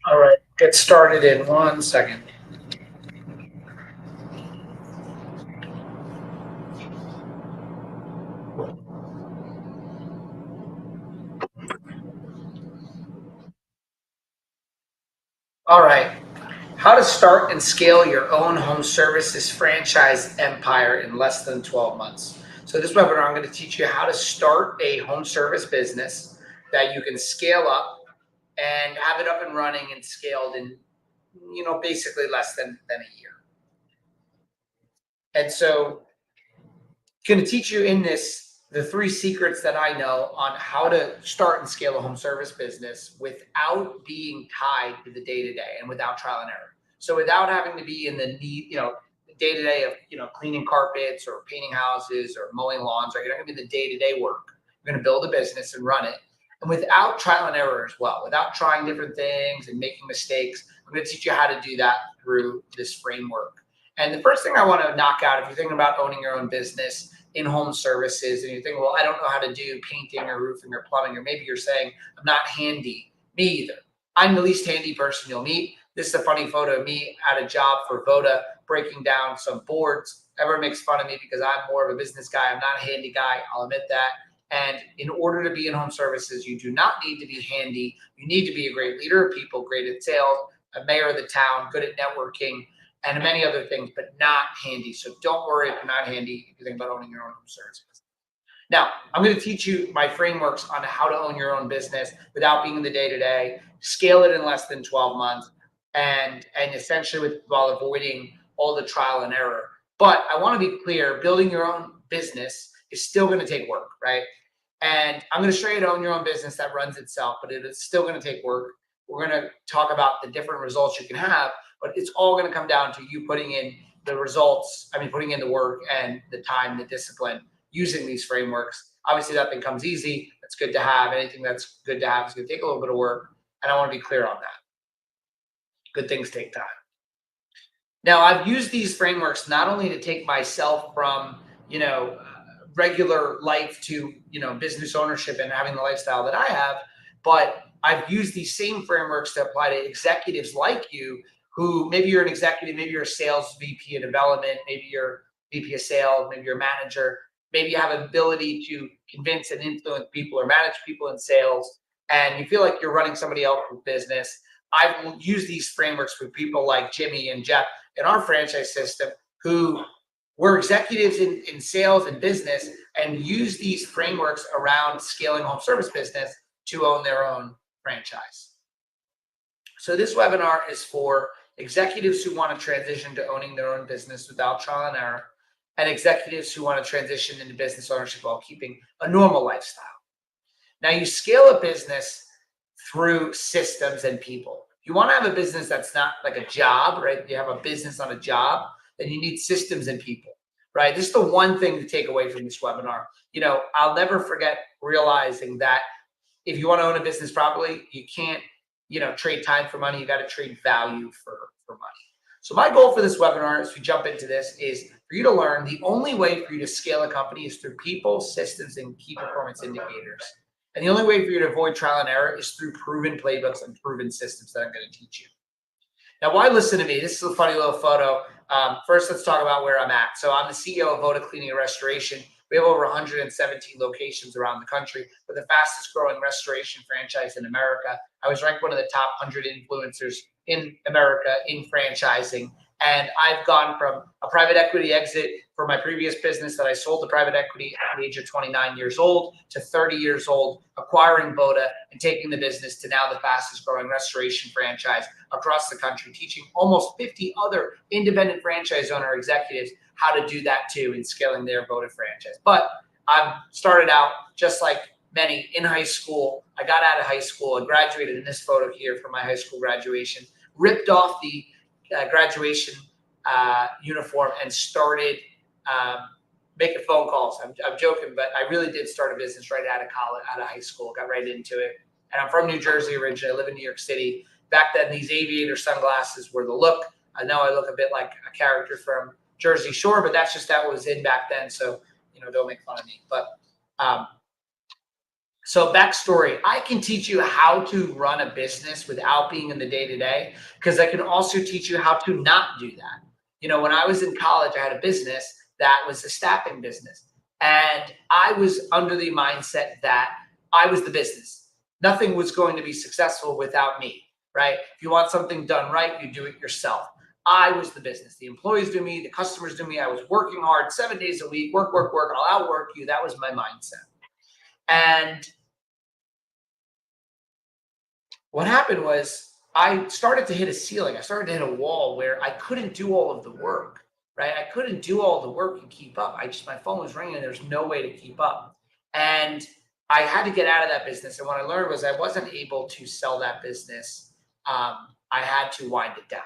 All right, get started in 1 second. All right, how to start and scale your own home services franchise empire in less than 12 months. So this webinar, I'm going to teach you how to start a home service business that you can scale up and have it up and running and scaled in, basically less than a year. And so going to teach you in this the three secrets that I know on how to start and scale a home service business without being tied to the day to day and without trial and error. So without having to be in the day to day of cleaning carpets or painting houses or mowing lawns, right? You're not going to be the day to day work. You're going to build a business and run it, and without trial and error as well, without trying different things and making mistakes. I'm going to teach you how to do that through this framework. And the first thing I want to knock out, if you're thinking about owning your own business in home services and you're thinking, well, I don't know how to do painting or roofing or plumbing, or maybe you're saying, I'm not handy. Me either. I'm the least handy person you'll meet. This is a funny photo of me at a job for Voda breaking down some boards. Everyone makes fun of me because I'm more of a business guy. I'm not a handy guy. I'll admit that. And in order to be in home services, you do not need to be handy. You need to be a great leader of people, great at sales, a mayor of the town, good at networking, and many other things, but not handy. So don't worry if you're not handy if you think about owning your own home service business. Now, I'm going to teach you my frameworks on how to own your own business without being in the day-to-day, scale it in less than 12 months, and essentially while avoiding all the trial and error. But I want to be clear, building your own business is still going to take work, right? And I'm going to show you to own your own business that runs itself, but it is still going to take work. We're going to talk about the different results you can have, but it's all going to come down to you putting in the results. I mean, putting in the work and the time, the discipline, using these frameworks. Obviously, nothing comes easy. That's good to have. Anything that's good to have is going to take a little bit of work. And I want to be clear on that. Good things take time. Now, I've used these frameworks not only to take myself from, regular life to, business ownership and having the lifestyle that I have, but I've used these same frameworks to apply to executives like you who maybe you're an executive, maybe you're a sales VP of development, maybe you're VP of sales, maybe you're a manager, maybe you have an ability to convince and influence people or manage people in sales, and you feel like you're running somebody else's business. I've used these frameworks for people like Jimmy and Jeff in our franchise system who were executives in sales and business and use these frameworks around scaling home service business to own their own franchise. So this webinar is for executives who want to transition to owning their own business without trial and error, and executives who want to transition into business ownership while keeping a normal lifestyle. Now, you scale a business through systems and people. If you want to have a business that's not like a job, right? You have a business on a job, then you need systems and people, right? This is the one thing to take away from this webinar. I'll never forget realizing that if you want to own a business properly, you can't, trade time for money. You got to trade value for money. So my goal for this webinar, as we jump into this, is for you to learn the only way for you to scale a company is through people, systems, and key performance indicators. And the only way for you to avoid trial and error is through proven playbooks and proven systems that I'm going to teach you. Now, why listen to me? This is a funny little photo. First, let's talk about where I'm at. So I'm the CEO of Voda Cleaning and Restoration. We have over 117 locations around the country. We're the fastest growing restoration franchise in America. I was ranked one of the top 100 influencers in America in franchising. And I've gone from a private equity exit for my previous business that I sold to private equity at the age of 29 years old to 30 years old, acquiring Voda and taking the business to now the fastest growing restoration franchise across the country, teaching almost 50 other independent franchise owner executives how to do that too in scaling their Voda franchise. But I've started out just like many in high school. I got out of high school. I graduated in this photo here from my high school graduation, ripped off the graduation uniform and started making phone calls. I'm joking, but I really did start a business right out of college, out of high school, got right into it. And I'm from New Jersey originally. I live in New York City. Back then, these aviator sunglasses were the look. I know I look a bit like a character from Jersey Shore, but that's just that was in back then. So, don't make fun of me. But So backstory, I can teach you how to run a business without being in the day-to-day, because I can also teach you how to not do that. When I was in college, I had a business that was a staffing business. And I was under the mindset that I was the business. Nothing was going to be successful without me, right? If you want something done right, you do it yourself. I was the business. The employees do me, the customers do me. I was working hard 7 days a week, work, work, work. I'll outwork you. That was my mindset. And what happened was I started to hit a ceiling. I started to hit a wall where I couldn't do all of the work, right? I couldn't do all the work and keep up. My phone was ringing and there's no way to keep up. And I had to get out of that business. And what I learned was I wasn't able to sell that business. I had to wind it down.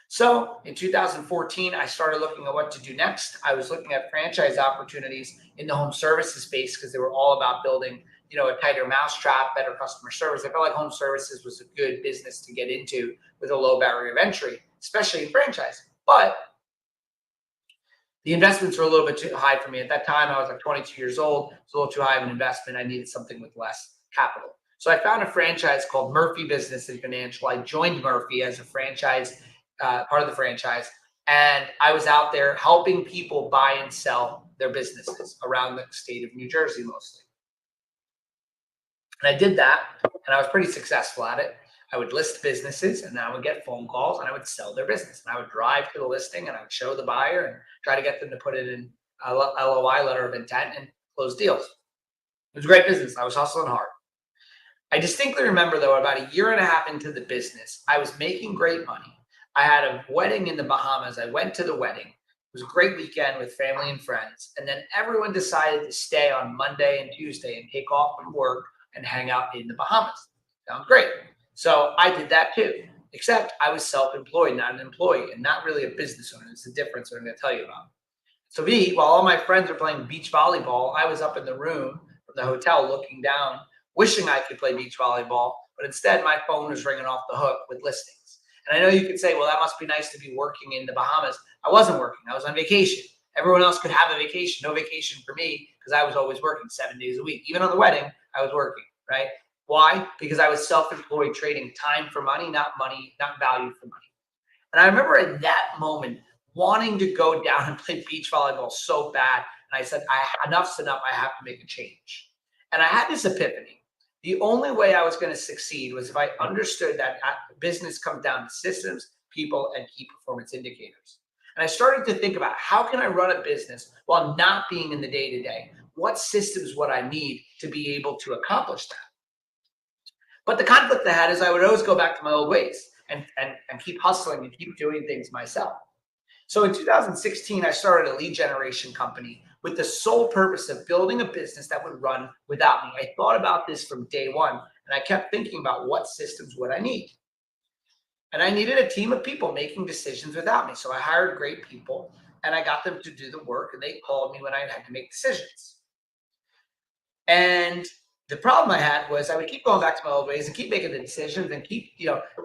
So in 2014, I started looking at what to do next. I was looking at franchise opportunities in the home services space because they were all about building, a tighter mousetrap, better customer service. I felt like home services was a good business to get into with a low barrier of entry, especially in franchising. But the investments were a little bit too high for me. At that time, I was like 22 years old. It's a little too high of an investment. I needed something with less capital. So I found a franchise called Murphy Business and Financial. I joined Murphy as a franchise, part of the franchise. And I was out there helping people buy and sell their businesses around the state of New Jersey mostly. And I did that, and I was pretty successful at it. I would list businesses, and I would get phone calls, and I would sell their business. And I would drive to the listing, and I would show the buyer and try to get them to put it in a LOI, letter of intent, and close deals. It was a great business. I was hustling hard. I distinctly remember, though, about a year and a half into the business, I was making great money. I had a wedding in the Bahamas. I went to the wedding. It was a great weekend with family and friends. And then everyone decided to stay on Monday and Tuesday and take off from work and hang out in the Bahamas. Sounds great. So I did that too, except I was self-employed, not an employee, and not really a business owner. It's the difference that I'm going to tell you about. So me, while all my friends were playing beach volleyball, I was up in the room from the hotel looking down, wishing I could play beach volleyball, but instead my phone was ringing off the hook with listings. And I know you could say, well, that must be nice to be working in the Bahamas. I wasn't working. I was on vacation. Everyone else could have a vacation. No vacation for me because I was always working 7 days a week. Even on the wedding, I was working, right? Why? Because I was self-employed, trading time for money, not value for money. And I remember at that moment wanting to go down and play beach volleyball so bad. And I said, enough's enough. I have to make a change. And I had this epiphany. The only way I was going to succeed was if I understood that business comes down to systems, people, and key performance indicators. And I started to think about how can I run a business while not being in the day-to-day? What systems would I need to be able to accomplish that? But the conflict I had is I would always go back to my old ways and keep hustling and keep doing things myself. So in 2016, I started a lead generation company with the sole purpose of building a business that would run without me. I thought about this from day one, and I kept thinking about what systems would I need. And I needed a team of people making decisions without me. So I hired great people, and I got them to do the work, and they called me when I had to make decisions. And the problem I had was I would keep going back to my old ways and keep making the decisions and keep,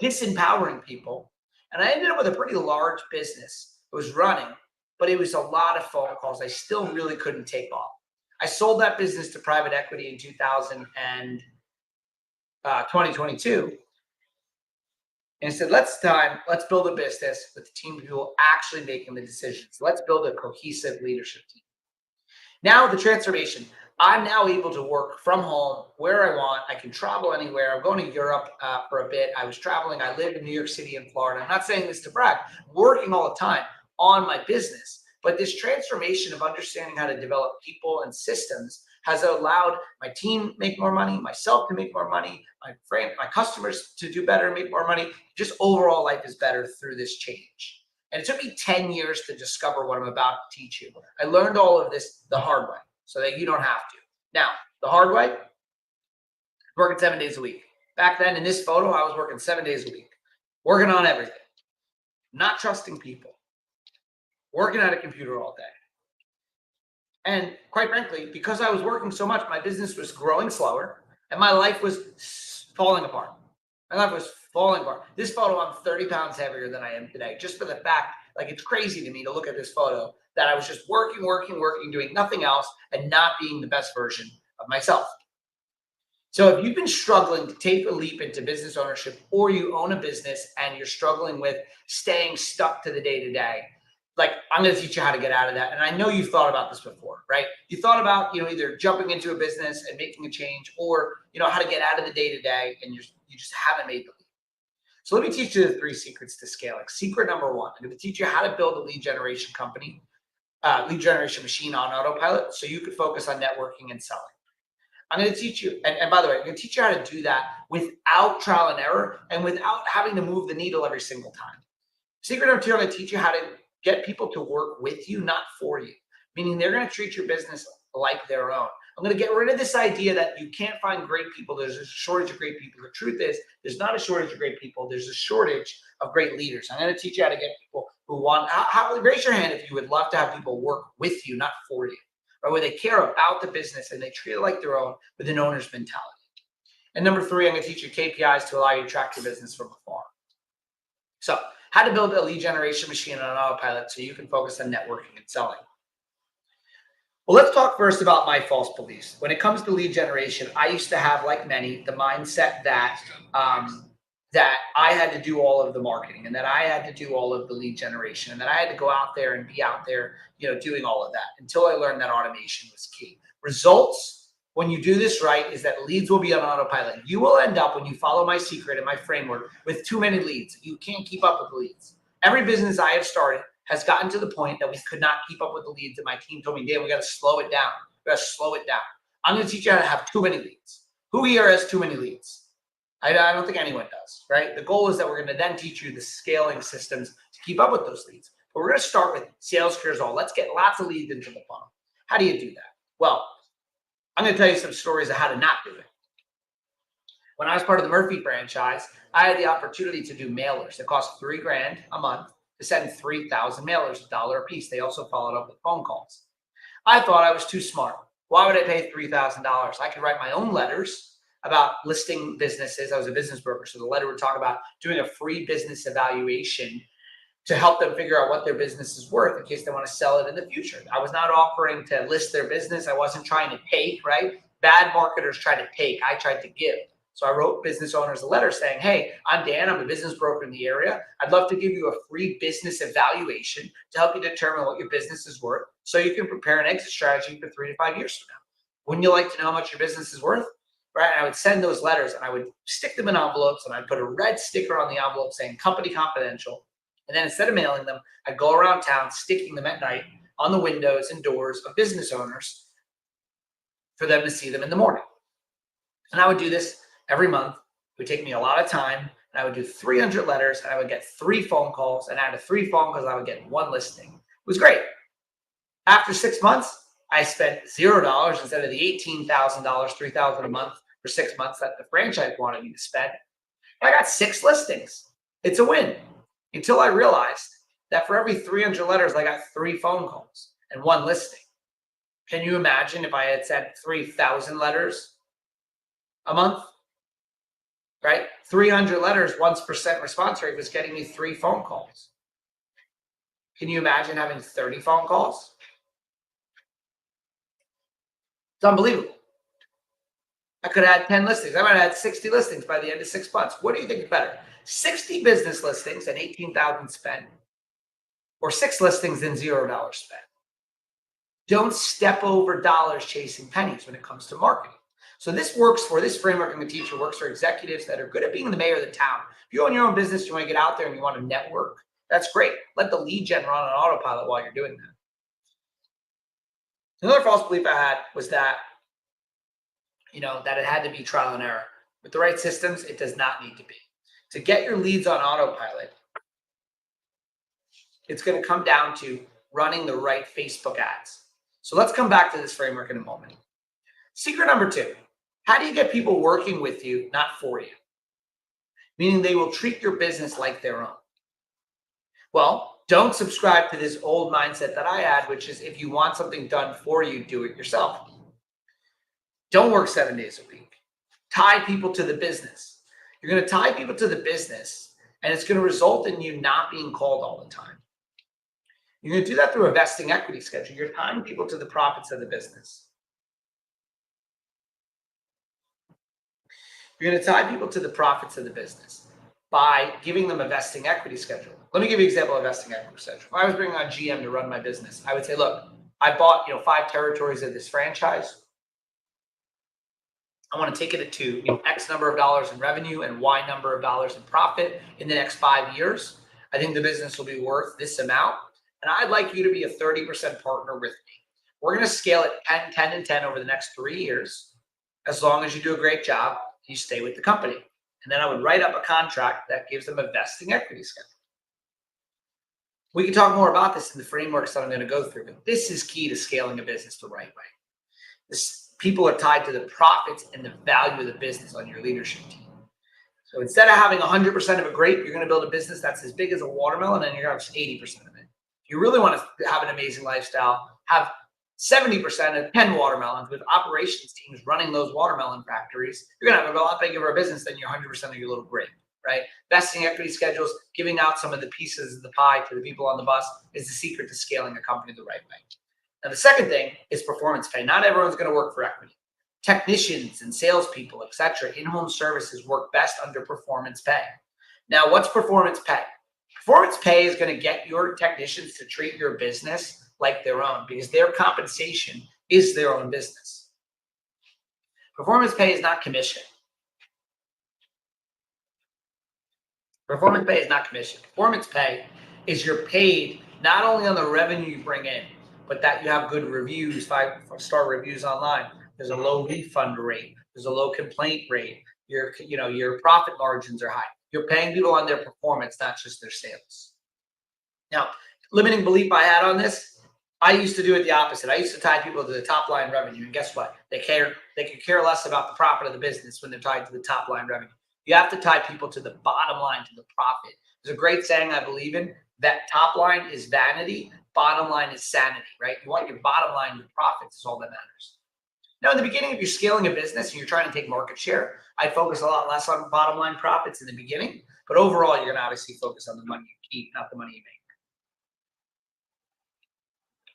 disempowering people. And I ended up with a pretty large business. It was running, but it was a lot of phone calls. I still really couldn't take off. I sold that business to private equity in 2022. And I said, let's build a business with the team of people actually making the decisions. Let's build a cohesive leadership team. Now the transformation. I'm now able to work from home where I want. I can travel anywhere. I'm going to Europe for a bit. I was traveling. I live in New York City and Florida. I'm not saying this to brag. I'm working all the time on my business. But this transformation of understanding how to develop people and systems has allowed my team to make more money, myself to make more money, my customers to do better and make more money. Just overall life is better through this change. And it took me 10 years to discover what I'm about to teach you. I learned all of this the hard way so that you don't have to. Now, the hard way, working 7 days a week. Back then in this photo, I was working 7 days a week, working on everything, not trusting people, working at a computer all day. And quite frankly, because I was working so much, my business was growing slower and my life was falling apart. My life was falling apart. This photo, I'm 30 pounds heavier than I am today, just for the fact, like, it's crazy to me to look at this photo that I was just working, doing nothing else and not being the best version of myself. So if you've been struggling to take a leap into business ownership, or you own a business and you're struggling with staying stuck to the day to day, like I'm going to teach you how to get out of that. And I know you've thought about this before, right? You thought about, either jumping into a business and making a change, or, how to get out of the day to day, and you just haven't made the leap. So let me teach you the 3 secrets to scaling. Secret number 1, I'm going to teach you how to build a lead generation company, lead generation machine on autopilot so you could focus on networking and selling. I'm going to teach you, and by the way, I'm going to teach you how to do that without trial and error and without having to move the needle every single time. Secret number 2, I'm going to teach you how to get people to work with you, not for you, meaning they're going to treat your business like their own. I'm going to get rid of this idea that you can't find great people. There's a shortage of great people. The truth is, there's not a shortage of great people. There's a shortage of great leaders. I'm going to teach you how to get people who want, raise your hand if you would love to have people work with you, not for you, or where they care about the business and they treat it like their own with an owner's mentality. And number 3, I'm going to teach you KPIs to allow you to track your business from afar. So, how to build a lead generation machine on autopilot so you can focus on networking and selling. Well, let's talk first about my false beliefs. When it comes to lead generation, I used to have, like many, the mindset that that I had to do all of the marketing, and that I had to do all of the lead generation, and that I had to go out there and be out there, doing all of that, until I learned that automation was key. Results, when you do this right, is that leads will be on autopilot. You will end up, when you follow my secret and my framework, with too many leads. You can't keep up with the leads. Every business I have started has gotten to the point that we could not keep up with the leads. And my team told me, Dan, we got to slow it down. We got to slow it down. I'm going to teach you how to have too many leads. Who here has too many leads? I don't think anyone does, right? The goal is that we're going to then teach you the scaling systems to keep up with those leads. But we're going to start with sales cures all. Let's get lots of leads into the funnel. How do you do that? Well, I'm going to tell you some stories of how to not do it. When I was part of the Murphy franchise, I had the opportunity to do mailers that cost $3,000 a month to send 3,000 mailers, $1 a piece. They also followed up with phone calls. I thought I was too smart. Why would I pay $3,000? I could write my own letters about listing businesses. I was a business broker, so the letter would talk about doing a free business evaluation to help them figure out what their business is worth in case they want to sell it in the future. I was not offering to list their business. I wasn't trying to take, right? Bad marketers try to take. I tried to give. So I wrote business owners a letter saying, hey, I'm Dan. I'm a business broker in the area. I'd love to give you a free business evaluation to help you determine what your business is worth so you can prepare an exit strategy for 3 to 5 years from now. Wouldn't you like to know how much your business is worth? Right? And I would send those letters and I would stick them in envelopes, and I'd put a red sticker on the envelope saying company confidential. And then instead of mailing them, I'd go around town sticking them at night on the windows and doors of business owners for them to see them in the morning. And I would do this every month. It would take me a lot of time, and I would do 300 letters, and I would get 3 phone calls, and out of 3 phone calls, I would get 1 listing. It was great. After 6 months, I spent $0 instead of the $18,000, $3,000 a month for 6 months that the franchise wanted me to spend. I got 6 listings. It's a win. Until I realized that for every 300 letters, I got 3 phone calls and 1 listing. Can you imagine if I had sent 3,000 letters a month? Right? 300 letters, 1% response rate was getting me 3 phone calls. Can you imagine having 30 phone calls? It's unbelievable. I could have had 10 listings. I might have had 60 listings by the end of 6 months. What do you think is better? 60 business listings and $18,000 spent, or 6 listings and $0 spent? Don't step over dollars chasing pennies when it comes to marketing. So this framework I'm going to teach you works for executives that are good at being the mayor of the town. If you own your own business, you want to get out there and you want to network, that's great. Let the lead gen run on autopilot while you're doing that. Another false belief I had was that, that it had to be trial and error. With the right systems, it does not need to be. To get your leads on autopilot, it's going to come down to running the right Facebook ads. So let's come back to this framework in a moment. Secret number 2, how do you get people working with you, not for you? Meaning they will treat your business like their own. Well, don't subscribe to this old mindset that I had, which is if you want something done for you, do it yourself. Don't work 7 days a week. Tie people to the business. You're going to tie people to the business, and it's going to result in you not being called all the time. You're going to do that through a vesting equity schedule. You're tying people to the profits of the business. You're going to tie people to the profits of the business by giving them a vesting equity schedule. Let me give you an example of vesting equity schedule. If I was bringing on GM to run my business, I would say, look, I bought 5 territories of this franchise. I want to take it to X number of dollars in revenue and Y number of dollars in profit in the next 5 years. I think the business will be worth this amount. And I'd like you to be a 30% partner with me. We're going to scale it 10, 10, and 10 over the next 3 years. As long as you do a great job, you stay with the company. And then I would write up a contract that gives them a vesting equity schedule. We can talk more about this in the frameworks that I'm going to go through, but this is key to scaling a business the right way. People are tied to the profits and the value of the business on your leadership team. So instead of having 100% of a grape, you're going to build a business that's as big as a watermelon, and you're going to have 80% of it. If you really want to have an amazing lifestyle, have 70% of 10 watermelons with operations teams running those watermelon factories. You're going to have a lot bigger of a business than your 100% of your little grape, right? Vesting equity schedules, giving out some of the pieces of the pie to the people on the bus is the secret to scaling a company the right way. Now, the second thing is performance pay. Not everyone's going to work for equity. Technicians and salespeople, etc., in-home services work best under performance pay. Now, what's performance pay? Performance pay is going to get your technicians to treat your business like their own because their compensation is their own business. Performance pay is not commission. Performance pay is not commission. Performance pay is you're paid not only on the revenue you bring in, but that you have good reviews, 5-star reviews online. There's a low refund rate. There's a low complaint rate. Your profit margins are high. You're paying people on their performance, not just their sales. Now, limiting belief I had on this, I used to do it the opposite. I used to tie people to the top line revenue. And guess what? They could care less about the profit of the business when they're tied to the top line revenue. You have to tie people to the bottom line, to the profit. There's a great saying I believe in, that top line is vanity, bottom line is sanity, right? You want your bottom line, your profits is all that matters. Now, in the beginning, if you're scaling a business and you're trying to take market share, I'd focus a lot less on bottom line profits in the beginning. But overall, you're going to obviously focus on the money you keep, not the money you make.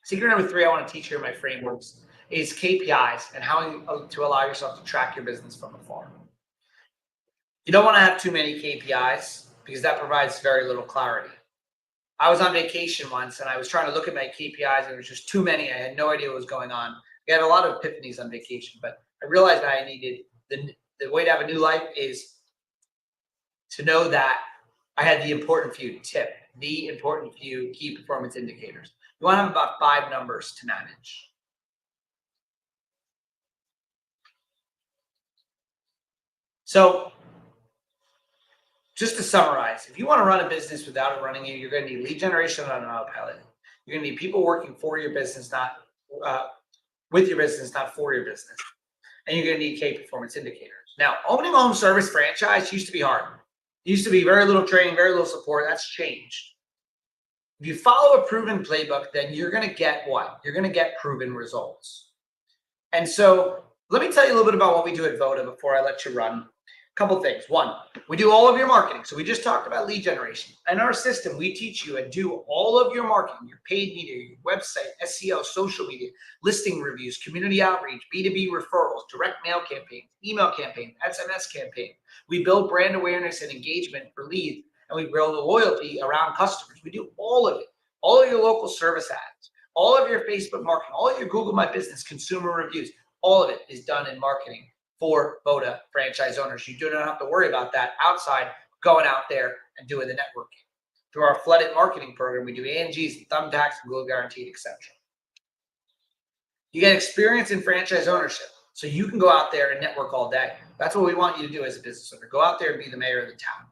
Secret number 3 I want to teach here in my frameworks is KPIs and how to allow yourself to track your business from afar. You don't want to have too many KPIs because that provides very little clarity. I was on vacation once and I was trying to look at my KPIs and there was just too many. I had no idea what was going on. I had a lot of epiphanies on vacation, but I realized that I needed the way to have a new life is to know that I had the important few key performance indicators. You want to have about 5 numbers to manage. So just to summarize, if you want to run a business without it running you, you're going to need lead generation on an autopilot. You're going to need people working for your business, not with your business, not for your business. And you're going to need key performance indicators. Now, owning a home service franchise used to be hard. It used to be very little training, very little support. That's changed. If you follow a proven playbook, then you're going to get what? You're going to get proven results. And so let me tell you a little bit about what we do at Voda before I let you run. A couple things. One, we do all of your marketing. So we just talked about lead generation. In our system, we teach you and do all of your marketing, your paid media, your website, SEO, social media, listing reviews, community outreach, B2B referrals, direct mail campaigns, email campaigns, SMS campaigns. We build brand awareness and engagement for leads, and we build a loyalty around customers. We do all of it, all of your local service ads, all of your Facebook marketing, all of your Google My Business consumer reviews. All of it is done in marketing for Voda franchise owners. You do not have to worry about that outside going out there and doing the networking. Through our flooded marketing program, we do ANGs, and Thumbtacks, and Google Guaranteed, etc. You get experience in franchise ownership, so you can go out there and network all day. That's what we want you to do as a business owner. Go out there and be the mayor of the town.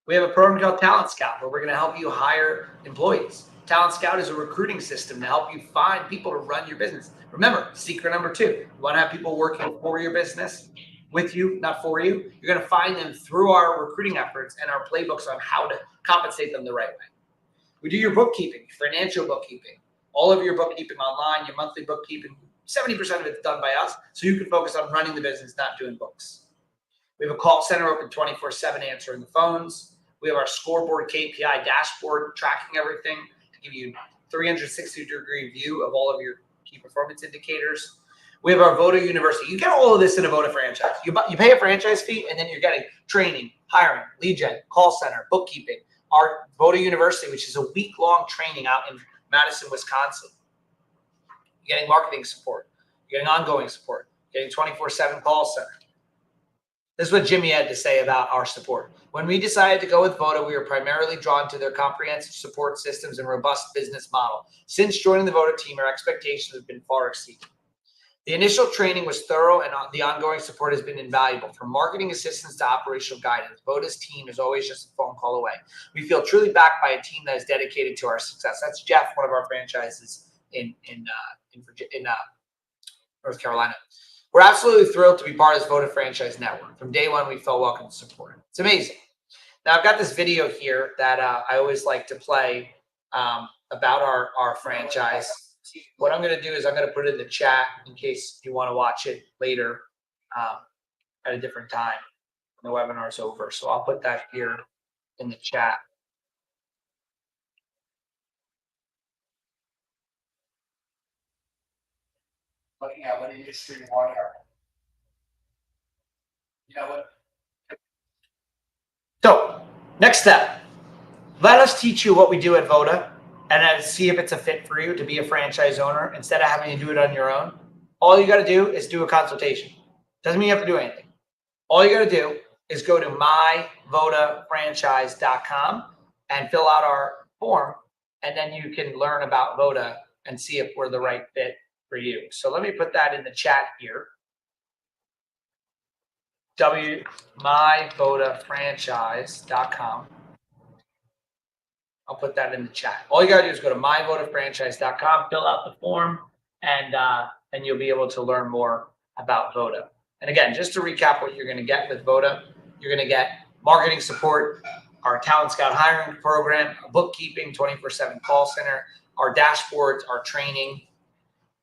We have a program called Talent Scout where we're going to help you hire employees. Talent Scout is a recruiting system to help you find people to run your business. Remember, secret number 2, you want to have people working for your business, with you, not for you. You're going to find them through our recruiting efforts and our playbooks on how to compensate them the right way. We do your bookkeeping, financial bookkeeping, all of your bookkeeping online, your monthly bookkeeping. 70% of it's done by us, so you can focus on running the business, not doing books. We have a call center open 24/7 answering the phones. We have our scoreboard KPI dashboard tracking everything to give you 360-degree view of all of your key performance indicators. We have our Voda University. You get all of this in a Voda franchise. You pay a franchise fee, and then you're getting training, hiring, lead gen, call center, bookkeeping. Our Voda University, which is a week-long training out in Madison, Wisconsin. You're getting marketing support. You're getting ongoing support. You're getting 24/7 call center. This is what Jimmy had to say about our support. When we decided to go with Voda, we were primarily drawn to their comprehensive support systems and robust business model. Since joining the Voda team, our expectations have been far exceeded. The initial training was thorough, and the ongoing support has been invaluable. From marketing assistance to operational guidance, Voda's team is always just a phone call away. We feel truly backed by a team that is dedicated to our success. That's Jeff, one of our franchises in North Carolina. We're absolutely thrilled to be part of this Voda franchise network. From day one, we felt welcome to support it. It's amazing. Now, I've got this video here that I always like to play about our franchise. What I'm going to do is I'm going to put it in the chat in case you want to watch it later at a different time when the webinar is over. So I'll put that here in the chat. Looking at what industry you want here. You know what? So, next step. Let us teach you what we do at Voda and then see if it's a fit for you to be a franchise owner instead of having to do it on your own. All you got to do is do a consultation. Doesn't mean you have to do anything. All you got to do is go to myvodafranchise.com and fill out our form, and then you can learn about Voda and see if we're the right fit for you. So let me put that in the chat here. myvodafranchise.com. I'll put that in the chat. All you got to do is go to myvodafranchise.com, fill out the form, and you'll be able to learn more about Voda. And again, just to recap what you're going to get with Voda, you're going to get marketing support, our Talent Scout hiring program, bookkeeping, 24/7 call center, our dashboards, our training.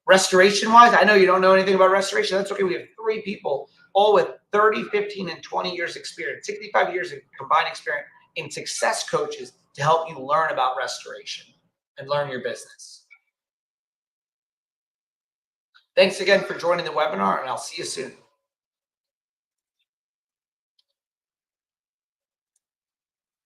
Restoration-wise, I know you don't know anything about restoration. That's okay. We have 3 people, all with 30, 15, and 20 years experience, 65 years of combined experience in success coaches to help you learn about restoration and learn your business. Thanks again for joining the webinar, and I'll see you soon.